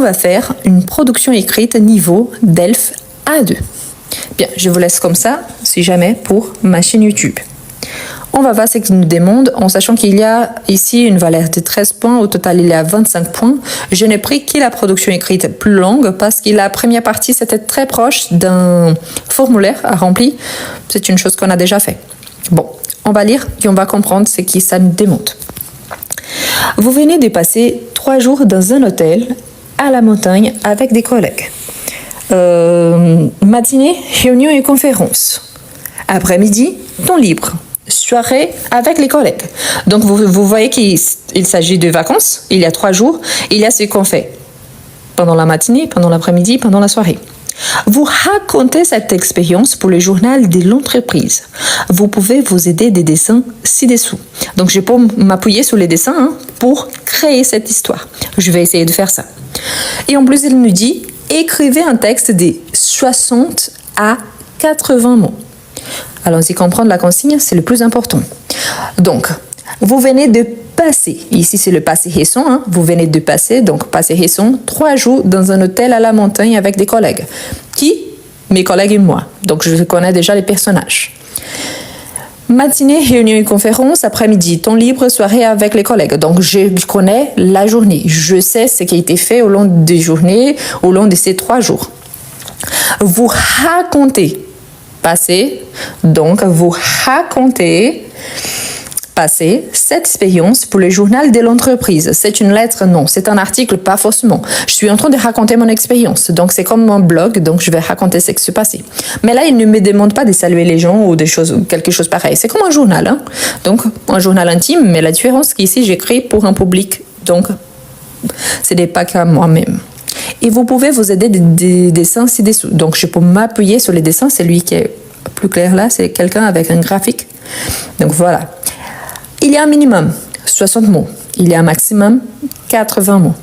on va faire une production écrite niveau DELF A2. Bien, je vous laisse comme ça, si jamais, pour ma chaîne YouTube. On va voir ce qu'il nous demande, en sachant qu'il y a ici une valeur de 13 points. Au total, il y a 25 points. Je n'ai pris que la production écrite plus longue parce que la première partie, c'était très proche d'un formulaire à remplir. C'est une chose qu'on a déjà fait. Bon, on va lire et on va comprendre ce que ça nous demande. Vous venez de passer 3 jours dans un hôtel à la montagne avec des collègues. Matinée, réunion et conférence. Après-midi, temps libre. Soirée avec les collègues. Donc, vous voyez qu'il s'agit de vacances. Il y a 3 jours. Il y a ce qu'on fait pendant la matinée, pendant l'après-midi, pendant la soirée. Vous racontez cette expérience pour le journal de l'entreprise. Vous pouvez vous aider des dessins ci-dessous. Donc, je peux m'appuyer sur les dessins pour créer cette histoire. Je vais essayer de faire ça. Et en plus, il nous dit, écrivez un texte de 60 à 80 mots. Allons-y comprendre la consigne, c'est le plus important. Donc, vous venez de passer, ici c'est le passé récent, vous venez de passer, donc passé récent, 3 jours dans un hôtel à la montagne avec des collègues. Qui? Mes collègues et moi. Donc, je connais déjà les personnages. Matinée, réunion et conférence, après-midi, temps libre, soirée avec les collègues. Donc, je connais la journée. Je sais ce qui a été fait au long des journées, au long de ces 3 jours. Vous racontez passé, donc vous racontez passé cette expérience pour le journal de l'entreprise. C'est une lettre? Non. C'est un article? Pas forcément. Je suis en train de raconter mon expérience. Donc, c'est comme mon blog, donc je vais raconter ce qui s'est passé. Mais là, il ne me demande pas de saluer les gens ou quelque chose pareil. C'est comme un journal. Donc, un journal intime, mais la différence, c'est qu'ici, j'écris pour un public. Donc, ce n'est pas qu'à moi-même. Et vous pouvez vous aider des dessins ci-dessous. Donc, je peux m'appuyer sur les dessins. C'est lui qui est plus clair là. C'est quelqu'un avec un graphique. Donc, voilà. Il y a un minimum 60 mots. Il y a un maximum 80 mots.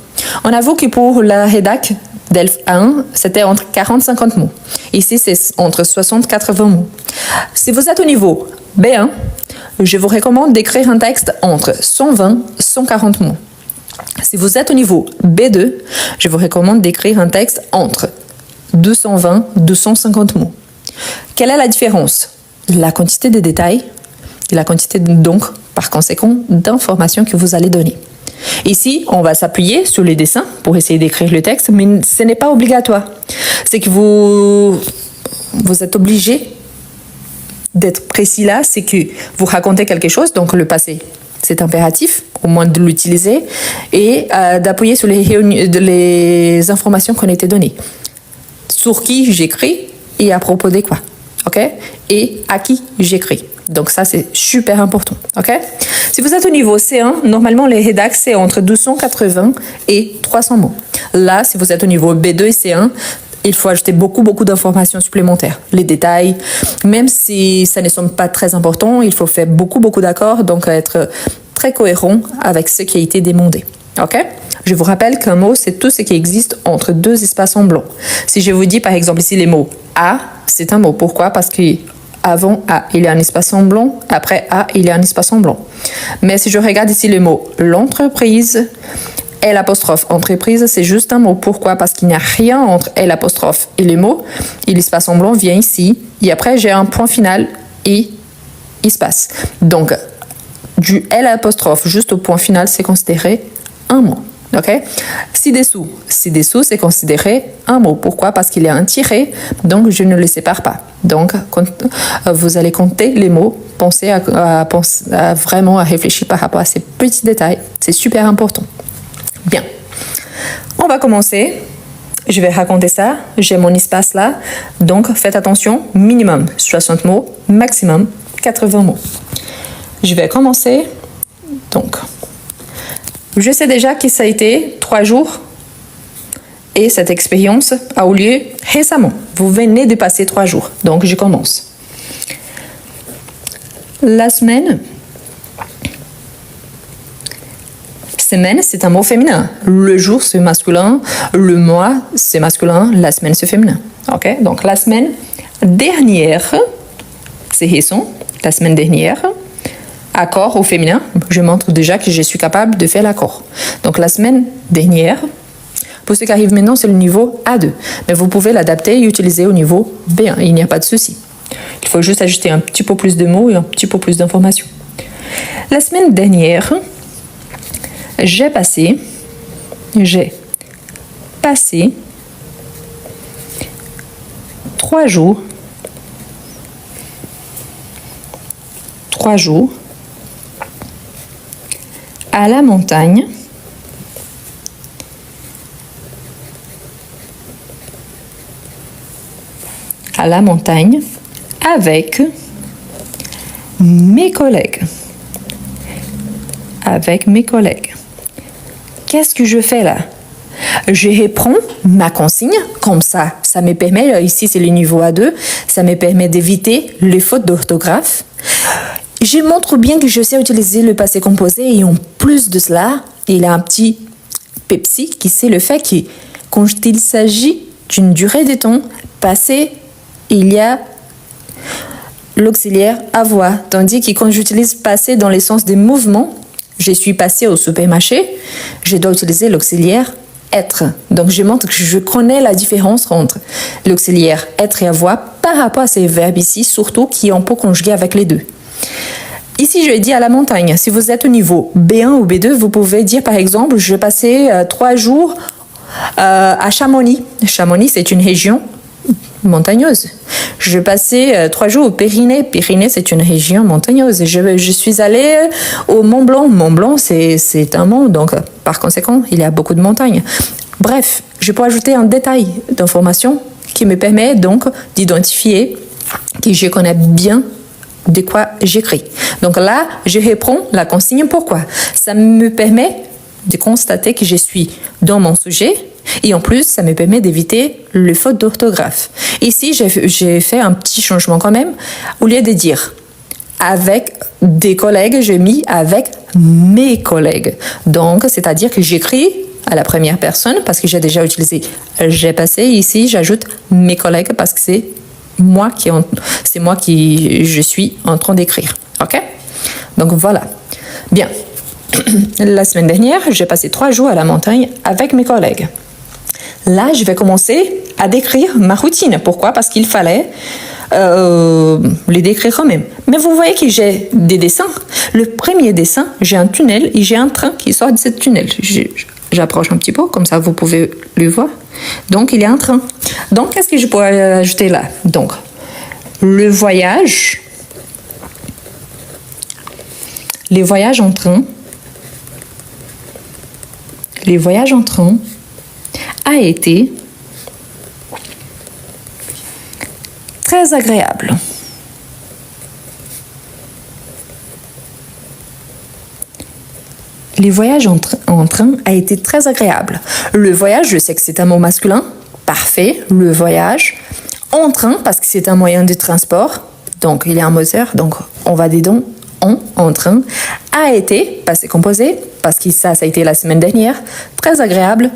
On avoue que pour la rédac DELF A1, c'était entre 40-50 mots. Ici, c'est entre 60-80 mots. Si vous êtes au niveau B1, je vous recommande d'écrire un texte entre 120-140 mots. Si vous êtes au niveau B2, je vous recommande d'écrire un texte entre 220-250 mots. Quelle est la différence? La quantité de détails et la quantité, donc, par conséquent, d'informations que vous allez donner. Ici, on va s'appuyer sur les dessins pour essayer d'écrire le texte, mais ce n'est pas obligatoire. C'est que vous êtes obligé d'être précis là, c'est que vous racontez quelque chose, donc le passé, c'est impératif, au moins de l'utiliser, et d'appuyer sur les informations qui ont été données. Sur qui j'écris et à propos de quoi, ok? Et à qui j'écris. Donc ça, c'est super important, ok? Si vous êtes au niveau C1, normalement, les rédacs, c'est entre 280 et 300 mots. Là, si vous êtes au niveau B2 et C1, il faut ajouter beaucoup d'informations supplémentaires. Les détails, même si ça ne semble pas très important, il faut faire beaucoup d'accords, donc être très cohérent avec ce qui a été demandé. Ok? Je vous rappelle qu'un mot, c'est tout ce qui existe entre 2 espaces en blanc. Si je vous dis, par exemple, ici, les mots A, c'est un mot. Pourquoi? Parce que avant A, il y a un espace en blanc. Après A, il y a un espace en blanc. Mais si je regarde ici le mot l'entreprise, L' entreprise, c'est juste un mot. Pourquoi? Parce qu'il n'y a rien entre L' et le mot. Et l'espace en blanc vient ici. Et après, j'ai un point final et espace. Donc, du L' juste au point final, c'est considéré un mot. Ok? Ci-dessous, c'est considéré un mot. Pourquoi? Parce qu'il y a un tiret, donc je ne le sépare pas. Donc, quand vous allez compter les mots, pensez à vraiment réfléchir par rapport à ces petits détails. C'est super important. Bien. On va commencer. Je vais raconter ça. J'ai mon espace là. Donc, faites attention. Minimum 60 mots, maximum 80 mots. Je vais commencer. Donc, je sais déjà que ça a été 3 jours et cette expérience a eu lieu récemment. Vous venez de passer 3 jours. Donc, je commence. La semaine. Semaine, c'est un mot féminin. Le jour, c'est masculin. Le mois, c'est masculin. La semaine, c'est féminin. Ok? Donc, la semaine dernière, c'est récent. La semaine dernière. Accord au féminin. Je montre déjà que je suis capable de faire l'accord. Donc, la semaine dernière. Pour ce qui arrive maintenant, c'est le niveau A2. Mais vous pouvez l'adapter et utiliser au niveau B1. Il n'y a pas de souci. Il faut juste ajouter un petit peu plus de mots et un petit peu plus d'informations. La semaine dernière, j'ai passé 3 jours à la montagne avec mes collègues. Qu'est-ce que je fais là? Je reprends ma consigne, comme ça me permet, ici c'est le niveau A2, ça me permet d'éviter les fautes d'orthographe. Je montre bien que je sais utiliser le passé composé et en plus de cela, il y a un petit Pepsi qui c'est le fait que quand il s'agit d'une durée de temps passée, il y a l'auxiliaire avoir, tandis que quand j'utilise passé dans le sens des mouvements, je suis passé au supermarché, je dois utiliser l'auxiliaire être. Donc je montre que je connais la différence entre l'auxiliaire être et avoir par rapport à ces verbes ici, surtout qui on peut conjuguer avec les deux. Ici, je dis à la montagne. Si vous êtes au niveau B1 ou B2, vous pouvez dire par exemple, je passais 3 jours à Chamonix. Chamonix, c'est une région montagneuse. Je passais 3 jours au Pyrénées. Pyrénées, c'est une région montagneuse. Je suis allée au Mont Blanc. Mont Blanc, c'est un mont, donc par conséquent, il y a beaucoup de montagnes. Bref, je peux ajouter un détail d'information qui me permet donc d'identifier que je connais bien de quoi j'écris. Donc là, je reprends la consigne pourquoi. Ça me permet de constater que je suis dans mon sujet et en plus, ça me permet d'éviter les fautes d'orthographe. Ici, j'ai fait un petit changement quand même. Au lieu de dire avec des collègues, j'ai mis avec mes collègues. Donc, c'est-à-dire que j'écris à la première personne parce que j'ai déjà utilisé j'ai passé. Ici, j'ajoute mes collègues parce que c'est moi qui je suis en train d'écrire. OK? Donc voilà. Bien. La semaine dernière, j'ai passé 3 jours à la montagne avec mes collègues. Là, je vais commencer à décrire ma routine. Pourquoi? Parce qu'il fallait les décrire quand même. Mais vous voyez que j'ai des dessins. Le premier dessin, j'ai un tunnel et j'ai un train qui sort de ce tunnel. J'approche un petit peu, comme ça vous pouvez le voir. Donc, il y a un train. Donc, qu'est-ce que je pourrais ajouter là? Donc, les voyages en train a été très agréable. Les voyages en train a été très agréable. Le voyage, je sais que c'est un mot masculin. Parfait. Le voyage en train, parce que c'est un moyen de transport. Donc, il y a un moteur. Donc, on va dire donc en train. A été, passé composé, parce que ça a été la semaine dernière. Très agréable.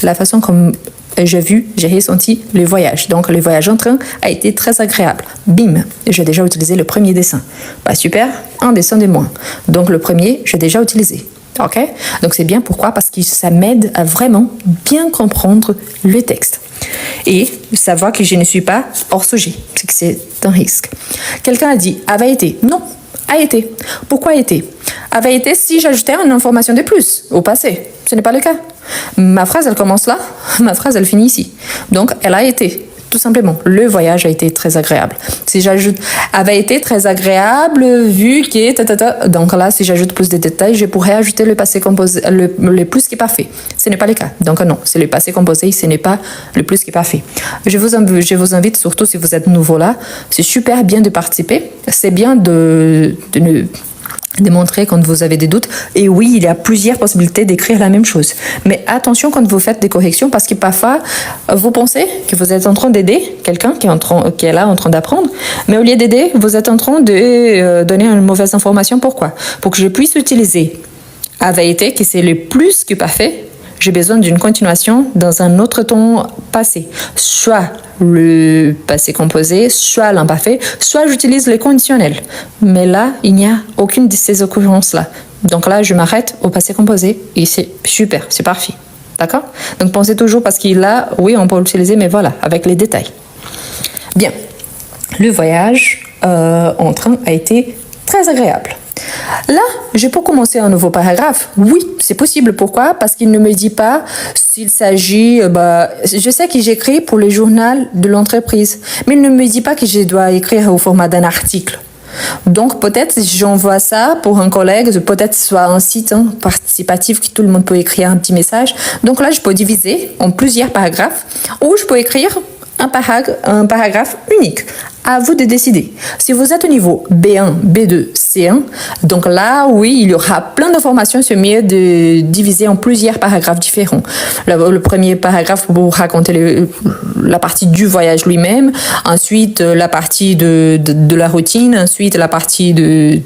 La façon comme j'ai ressenti le voyage. Donc, le voyage en train a été très agréable. Bim, j'ai déjà utilisé le premier dessin. Bah, super, un dessin de moins. Donc, le premier, j'ai déjà utilisé. OK? Donc, c'est bien. Pourquoi? Parce que ça m'aide à vraiment bien comprendre le texte. Et savoir que je ne suis pas hors sujet. C'est que c'est un risque. Quelqu'un a dit, avait été. Non, a été. Pourquoi a été? Avait été si j'ajoutais une information de plus au passé. Ce n'est pas le cas. Ma phrase, elle commence là. Ma phrase, elle finit ici. Donc, elle a été. Tout simplement, le voyage a été très agréable. Si j'ajoute avait été très agréable vu que donc là, si j'ajoute plus de détails, je pourrais ajouter le passé composé, le plus qui est parfait. Ce n'est pas le cas. Donc non, c'est le passé composé, ce n'est pas le plus qui est parfait. Je vous invite surtout si vous êtes nouveau là, c'est super bien de participer. C'est bien de montrer quand vous avez des doutes. Et oui, il y a plusieurs possibilités d'écrire la même chose. Mais attention quand vous faites des corrections, parce que parfois, vous pensez que vous êtes en train d'aider quelqu'un qui est là en train d'apprendre, mais au lieu d'aider, vous êtes en train de donner une mauvaise information. Pourquoi? Pour que je puisse utiliser avait été, que c'est le plus que parfait, j'ai besoin d'une continuation dans un autre temps passé. Soit le passé composé, soit l'imparfait, soit j'utilise le conditionnel. Mais là, il n'y a aucune de ces occurrences-là. Donc là, je m'arrête au passé composé et c'est super, c'est parfait. D'accord? Donc pensez toujours, parce qu'il là, oui, on peut l'utiliser, mais voilà, avec les détails. Bien. Le voyage en train a été très agréable. Là, je peux commencer un nouveau paragraphe. Oui, c'est possible. Pourquoi? Parce qu'il ne me dit pas s'il s'agit... je sais que j'écris pour le journal de l'entreprise, mais il ne me dit pas que je dois écrire au format d'un article. Donc peut-être j'envoie ça pour un collègue, peut-être soit un site participatif que tout le monde peut écrire un petit message. Donc là, je peux diviser en plusieurs paragraphes, ou je peux écrire un paragraphe unique. À vous de décider. Si vous êtes au niveau B1, B2, C1, donc là, oui, il y aura plein d'informations. C'est mieux de diviser en plusieurs paragraphes différents. Le premier paragraphe pour raconter la partie du voyage lui-même, ensuite la partie de la routine, ensuite la partie de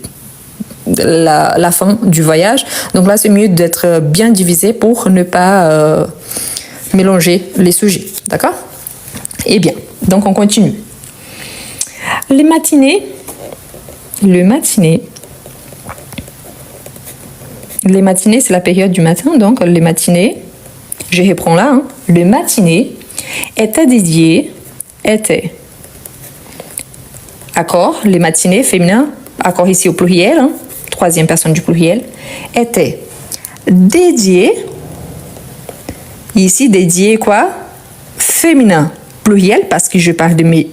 la fin du voyage. Donc là, c'est mieux d'être bien divisé pour ne pas mélanger les sujets. D'accord? Eh bien, donc on continue. Le matinée, c'est la période du matin, donc les matinées, je reprends là, le matinée était accord, les matinées féminin, accord ici au pluriel, troisième personne du pluriel, était dédié, ici dédié quoi? Féminin, pluriel, parce que je parle de mes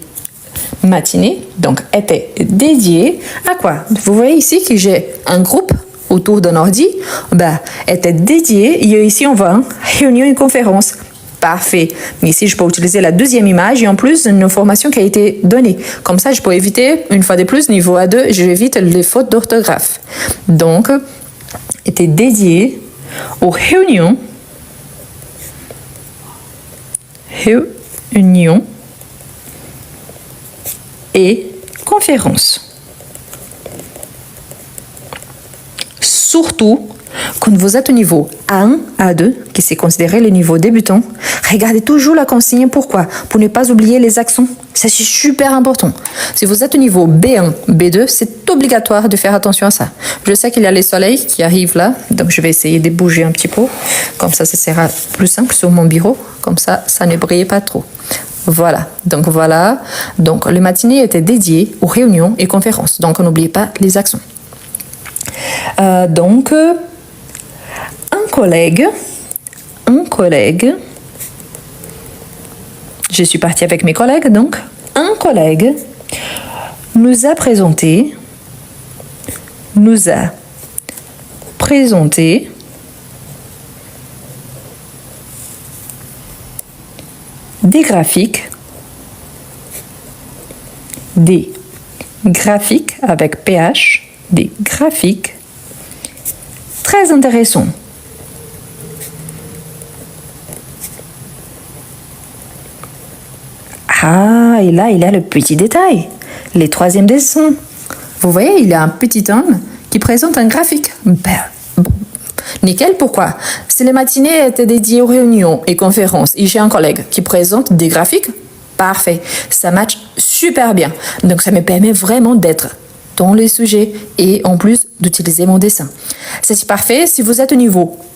matinée, donc était dédié à quoi? Vous voyez ici que j'ai un groupe autour d'un ordi, était dédié, et ici on voit réunion et conférence. Parfait. Mais ici, je peux utiliser la deuxième image et en plus, une information qui a été donnée. Comme ça, je peux éviter, une fois de plus, niveau A2, j'évite les fautes d'orthographe. Donc, était dédié aux réunions et conférences. Surtout, quand vous êtes au niveau A1, A2, qui c'est considéré le niveau débutant, regardez toujours la consigne. Pourquoi? Pour ne pas oublier les accents. Ça, c'est super important. Si vous êtes au niveau B1, B2, c'est obligatoire de faire attention à ça. Je sais qu'il y a les soleils qui arrivent là, donc je vais essayer de bouger un petit peu. Comme ça sera plus simple sur mon bureau. Comme ça ne brille pas trop. Voilà. Donc, le matinée était dédié aux réunions et conférences. Donc, n'oubliez pas les accents. Un collègue, je suis partie avec mes collègues, donc, un collègue nous a présenté des graphiques avec PH, des graphiques très intéressants. Ah, et là, il a le petit détail, les troisièmes dessins. Vous voyez, il y a un petit homme qui présente un graphique. Nickel, pourquoi? Si les matinées étaient dédiées aux réunions et conférences, et j'ai un collègue qui présente des graphiques, parfait, ça match super bien. Donc, ça me permet vraiment d'être dans les sujets et en plus d'utiliser mon dessin. C'est parfait. Si vous êtes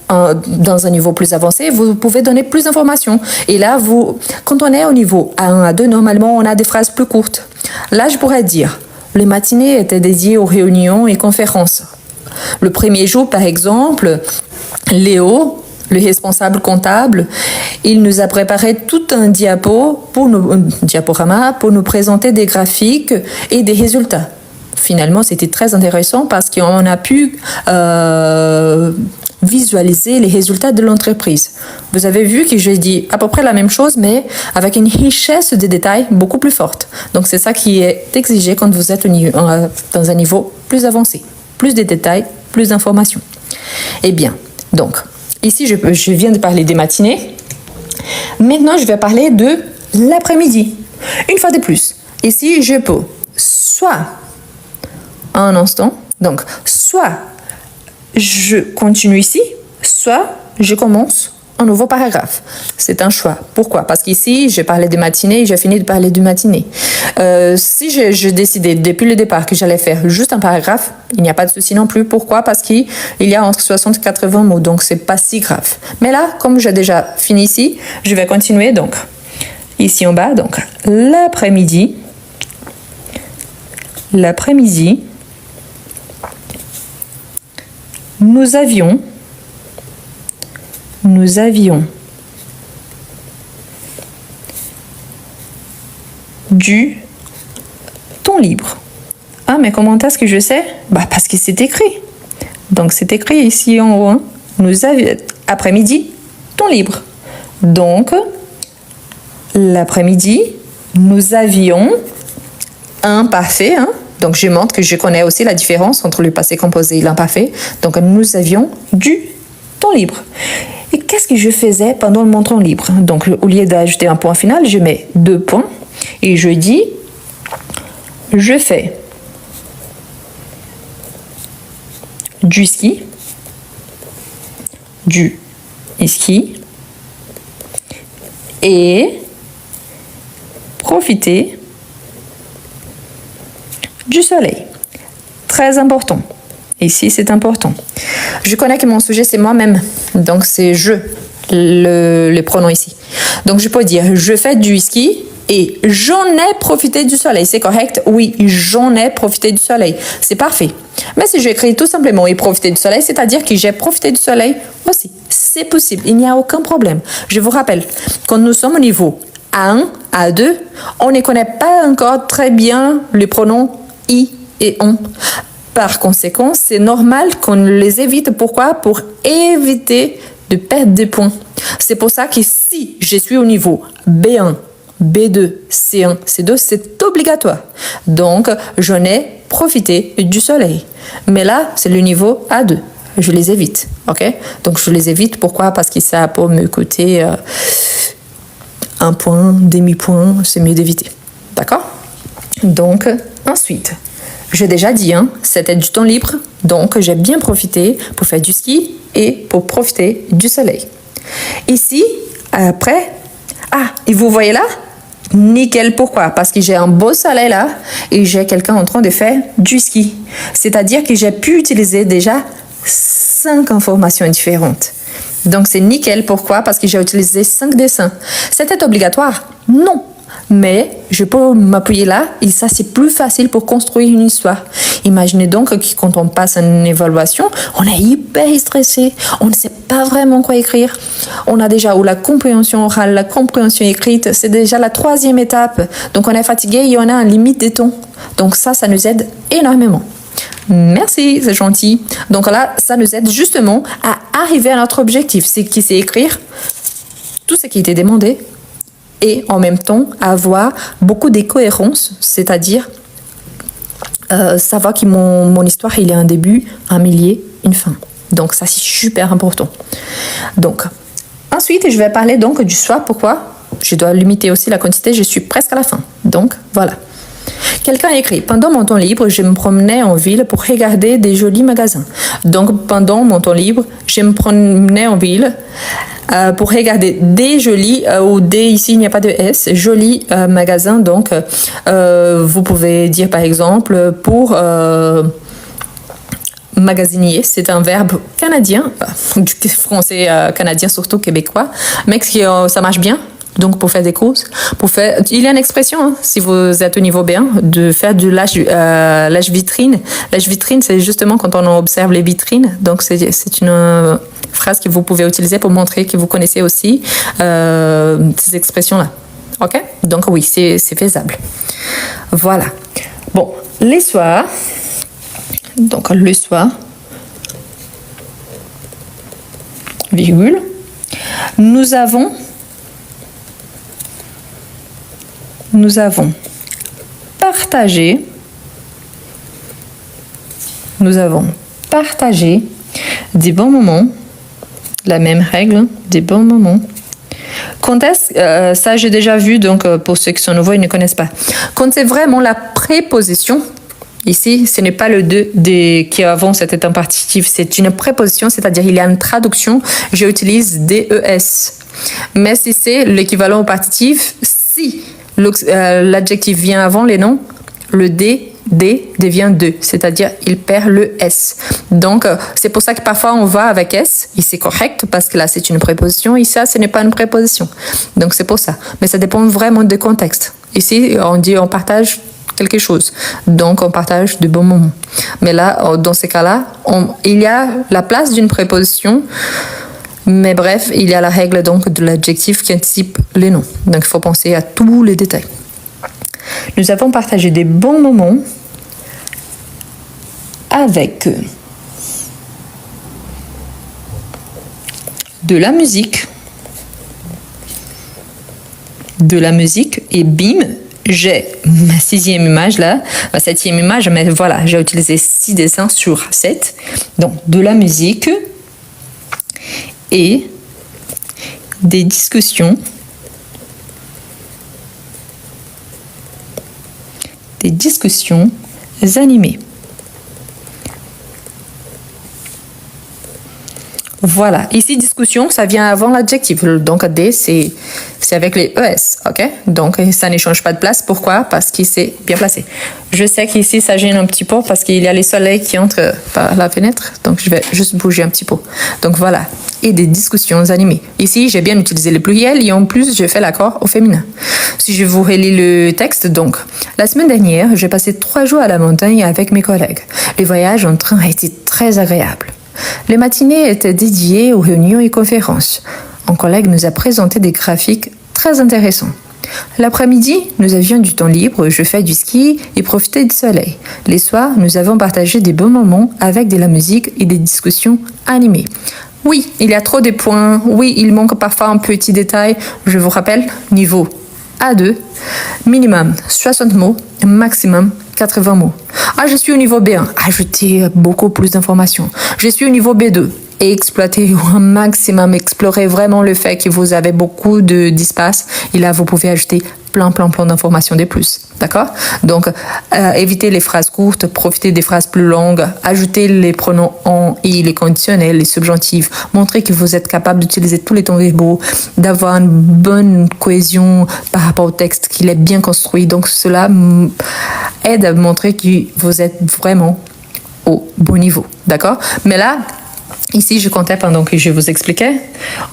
dans un niveau plus avancé, vous pouvez donner plus d'informations. Et là, quand on est au niveau A1, A2, normalement, on a des phrases plus courtes. Là, je pourrais dire, les matinées étaient dédiées aux réunions et conférences. Le premier jour, par exemple, Léo, le responsable comptable, il nous a préparé tout un diaporama pour nous présenter des graphiques et des résultats. Finalement, c'était très intéressant parce qu'on a pu visualiser les résultats de l'entreprise. Vous avez vu que j'ai dit à peu près la même chose, mais avec une richesse de détails beaucoup plus forte. Donc, c'est ça qui est exigé quand vous êtes dans un niveau plus avancé. Plus de détails, plus d'informations. Eh bien, donc, ici, je viens de parler des matinées. Maintenant, je vais parler de l'après-midi. Une fois de plus, ici, je peux soit un instant, soit je continue ici, soit je commence un nouveau paragraphe. C'est un choix. Pourquoi? Parce qu'ici, j'ai parlé de matinée et j'ai fini de parler du matinée. Si je décidais depuis le départ que j'allais faire juste un paragraphe, il n'y a pas de souci non plus. Pourquoi? Parce qu'il y a entre 60 et 80 mots, donc c'est pas si grave. Mais là, comme j'ai déjà fini ici, je vais continuer. Donc, ici en bas, donc l'après-midi, nous avions du temps libre. Ah, mais comment est-ce que je sais? Parce que c'est écrit. Donc, c'est écrit ici en haut. Hein. Nous avions, après-midi, temps libre. Donc, l'après-midi, nous avions un parfait. Hein. Donc, je montre que je connais aussi la différence entre le passé composé et l'imparfait. Donc, nous avions du temps libre. Et qu'est-ce que je faisais pendant mon temps libre? Donc, au lieu d'ajouter un point final, je mets 2 points et je dis je fais du ski, et profiter du soleil. Très important. Ici, c'est important. Je connais que mon sujet, c'est moi-même. Donc, c'est je, le pronom ici. Donc, je peux dire, je fais du ski et j'en ai profité du soleil. C'est correct? Oui, j'en ai profité du soleil. C'est parfait. Mais si j'écris tout simplement et profiter du soleil, c'est-à-dire que j'ai profité du soleil aussi. C'est possible. Il n'y a aucun problème. Je vous rappelle, quand nous sommes au niveau A1, A2, on ne connaît pas encore très bien les pronoms I et on. Par conséquent, c'est normal qu'on les évite. Pourquoi? Pour éviter de perdre des points. C'est pour ça que si je suis au niveau B1, B2, C1, C2, c'est obligatoire. Donc, j'en ai profité du soleil. Mais là, c'est le niveau A2. Je les évite. Ok? Donc, je les évite. Pourquoi? Parce que ça peut me coûter un point, demi-point. C'est mieux d'éviter. D'accord? Donc, ensuite, j'ai déjà dit, hein, c'était du temps libre, donc j'ai bien profité pour faire du ski et pour profiter du soleil. Ici, après, et vous voyez là? Nickel, pourquoi? Parce que j'ai un beau soleil là et j'ai quelqu'un en train de faire du ski. C'est-à-dire que j'ai pu utiliser déjà 5 informations différentes. Donc c'est nickel, pourquoi? Parce que j'ai utilisé 5 dessins. C'était obligatoire? Non. Mais je peux m'appuyer là et ça c'est plus facile pour construire une histoire. Imaginez donc que quand on passe une évaluation, on est hyper stressé, on ne sait pas vraiment quoi écrire. On a déjà la compréhension orale, la compréhension écrite, c'est déjà la 3e étape. Donc on est fatigué et on a un limite des tons. Donc ça nous aide énormément. Merci, c'est gentil. Donc là, ça nous aide justement à arriver à notre objectif, c'est écrire tout ce qui était demandé et en même temps avoir beaucoup de cohérence, c'est-à-dire savoir que mon histoire, il y a un début, un milieu, une fin. Donc ça, c'est super important. Donc, ensuite, je vais parler donc du soir. Pourquoi? Je dois limiter aussi la quantité, je suis presque à la fin. Donc, voilà. Quelqu'un a écrit, pendant mon temps libre, je me promenais en ville pour regarder des jolis magasins. Donc, pendant mon temps libre, je me promenais en ville pour regarder des jolis, ou des, ici il n'y a pas de S, jolis magasins. Donc, vous pouvez dire par exemple pour magasinier, c'est un verbe canadien, du français canadien, surtout québécois, mais ça marche bien. Donc, pour faire des courses, il y a une expression, hein, si vous êtes au niveau B1, de faire du lâche-vitrine. Lâche-vitrine, c'est justement quand on observe les vitrines. Donc, c'est une phrase que vous pouvez utiliser pour montrer que vous connaissez aussi ces expressions-là. OK? Donc, oui, c'est faisable. Voilà. Bon, les soirs. Donc, le soir, virgule, nous avons partagé des bons moments, la même règle, des bons moments. Quand est-ce, ça j'ai déjà vu, donc pour ceux qui sont nouveaux, ils ne connaissent pas. Quand c'est vraiment la préposition, Ici, ce n'est pas le de qui avant c'était un partitif, c'est une préposition, c'est-à-dire il y a une traduction, j'utilise DES. Mais si c'est l'équivalent au partitif, si l'adjectif vient avant les noms, le D devient de, c'est-à-dire il perd le S. Donc, c'est pour ça que parfois on va avec S, et c'est correct, parce que là c'est une préposition, et ça, ce n'est pas une préposition. Donc, c'est pour ça. Mais ça dépend vraiment du contexte. Ici, on dit on partage quelque chose. Donc, on partage de bons moments. Mais là, dans ces cas-là, il y a la place d'une préposition, mais bref, il y a la règle donc de l'adjectif qui anticipe les noms. Donc, il faut penser à tous les détails. Nous avons partagé des bons moments avec de la musique et bim, j'ai ma 6e image là, ma 7e image, mais voilà, j'ai utilisé 6 dessins sur 7. Donc, de la musique et des discussions animées. Voilà. Ici, discussion, ça vient avant l'adjectif. Donc, D, c'est avec les ES, ok? Donc, ça ne change pas de place. Pourquoi? Parce qu'il s'est bien placé. Je sais qu'ici, ça gêne un petit peu parce qu'il y a les soleils qui entrent par la fenêtre. Donc, je vais juste bouger un petit peu. Donc, voilà. Et des discussions animées. Ici, j'ai bien utilisé le pluriel et en plus, j'ai fait l'accord au féminin. Si je vous relis le texte, donc, la semaine dernière, j'ai passé 3 jours à la montagne avec mes collègues. Le voyage en train a été très agréable. Les matinées étaient dédiées aux réunions et conférences. Un collègue nous a présenté des graphiques très intéressants. L'après-midi, nous avions du temps libre, je fais du ski et profitais du soleil. Les soirs, nous avons partagé des bons moments avec de la musique et des discussions animées. Oui, il y a trop de points. Oui, il manque parfois un petit détail. Je vous rappelle, niveau A2, minimum 60 mots, maximum 80 mots. Ah, je suis au niveau B1. Ajoutez beaucoup plus d'informations. Je suis au niveau B2. Et exploitez au maximum, explorez vraiment le fait que vous avez beaucoup d'espace. Et là, vous pouvez ajouter plein d'informations de plus. D'accord? Donc, évitez les phrases courtes, profitez des phrases plus longues, ajoutez les pronoms en et les conditionnels, les subjonctifs. Montrez que vous êtes capable d'utiliser tous les temps verbaux, d'avoir une bonne cohésion par rapport au texte, qu'il est bien construit. Donc, cela aide à montrer que vous êtes vraiment au bon niveau. D'accord? Mais là, ici, je comptais pendant que je vous expliquais.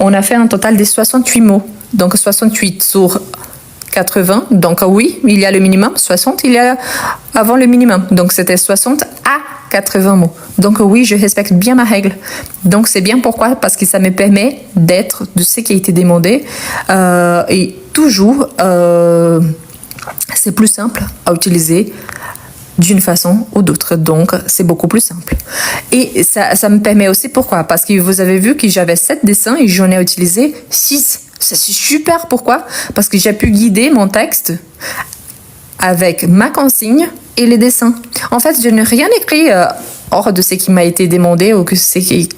On a fait un total de 68 mots. Donc, 68 sur 80. Donc, oui, il y a le minimum. 60, il y a avant le minimum. Donc, c'était 60 à 80 mots. Donc, oui, je respecte bien ma règle. Donc, c'est bien. Pourquoi? Parce que ça me permet d'être de ce qui a été demandé. Et toujours, c'est plus simple à utiliser d'une façon ou d'autre. Donc, c'est beaucoup plus simple. Et ça me permet aussi, pourquoi? Parce que vous avez vu que j'avais 7 dessins et j'en ai utilisé 6. Ça, c'est super. Pourquoi? Parce que j'ai pu guider mon texte avec ma consigne et les dessins. En fait, je n'ai rien écrit hors de ce qui m'a été demandé ou que ce qui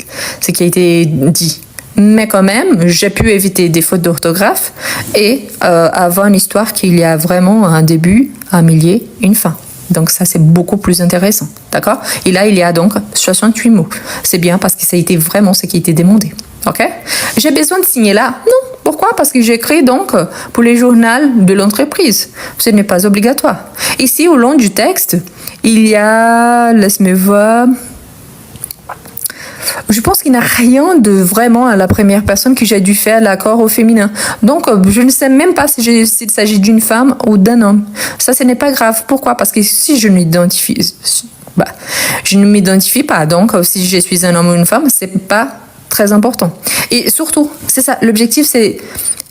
a été dit. Mais quand même, j'ai pu éviter des fautes d'orthographe et avoir une histoire qu'il y a vraiment un début, un milieu, une fin. Donc ça, c'est beaucoup plus intéressant. D'accord? Et là, il y a donc 68 mots. C'est bien parce que ça a été vraiment ce qui a été demandé. OK? J'ai besoin de signer là? Non. Pourquoi? Parce que j'écris donc pour les journaux de l'entreprise. Ce n'est pas obligatoire. Ici, au long du texte, il y a... Laisse-moi voir... Je pense qu'il n'y a rien de vraiment à la première personne que j'ai dû faire l'accord au féminin. Donc, je ne sais même pas s'il s'agit d'une femme ou d'un homme. Ça, ce n'est pas grave. Pourquoi? Parce que si je ne m'identifie pas. Donc, si je suis un homme ou une femme, c'est pas très important. Et surtout, c'est ça. L'objectif, c'est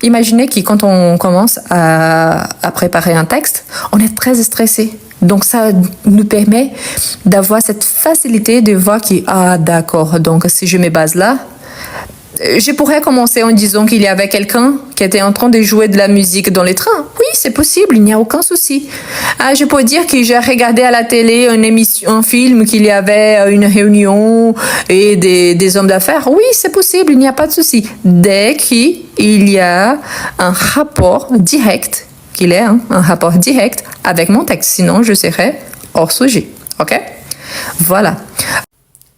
imaginez que quand on commence à préparer un texte, on est très stressé. Donc, ça nous permet d'avoir cette facilité de voir d'accord, donc si je me base là, je pourrais commencer en disant qu'il y avait quelqu'un qui était en train de jouer de la musique dans les trains. Oui, c'est possible, il n'y a aucun souci. Je peux dire que j'ai regardé à la télé un film, qu'il y avait une réunion et des hommes d'affaires. Oui, c'est possible, il n'y a pas de souci. Dès qu'il y a un rapport direct, un rapport direct avec mon texte. Sinon, je serais hors sujet. Ok? Voilà.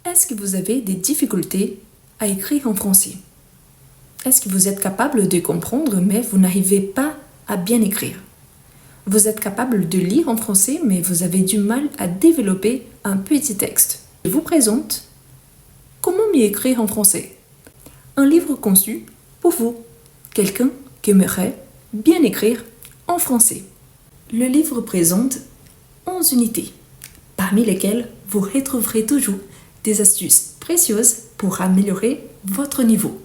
Est-ce que vous avez des difficultés à écrire en français? Est-ce que vous êtes capable de comprendre, mais vous n'arrivez pas à bien écrire? Vous êtes capable de lire en français, mais vous avez du mal à développer un petit texte. Je vous présente Comment mieux écrire en français? Un livre conçu pour vous, quelqu'un qui aimerait bien écrire en français. Le livre présente 11 unités, parmi lesquelles vous retrouverez toujours des astuces précieuses pour améliorer votre niveau.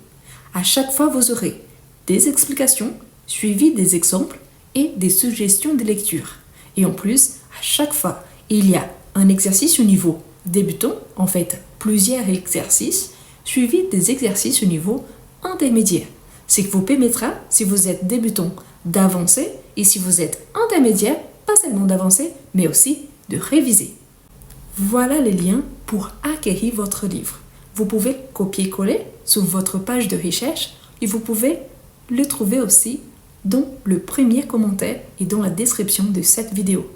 À chaque fois, vous aurez des explications suivies des exemples et des suggestions de lecture. Et en plus, à chaque fois, il y a un exercice au niveau débutant, en fait plusieurs exercices, suivis des exercices au niveau intermédiaire. Ce qui vous permettra, si vous êtes débutant, d'avancer, et si vous êtes intermédiaire, pas seulement d'avancer, mais aussi de réviser. Voilà les liens pour acquérir votre livre. Vous pouvez copier-coller sur votre page de recherche et vous pouvez le trouver aussi dans le premier commentaire et dans la description de cette vidéo.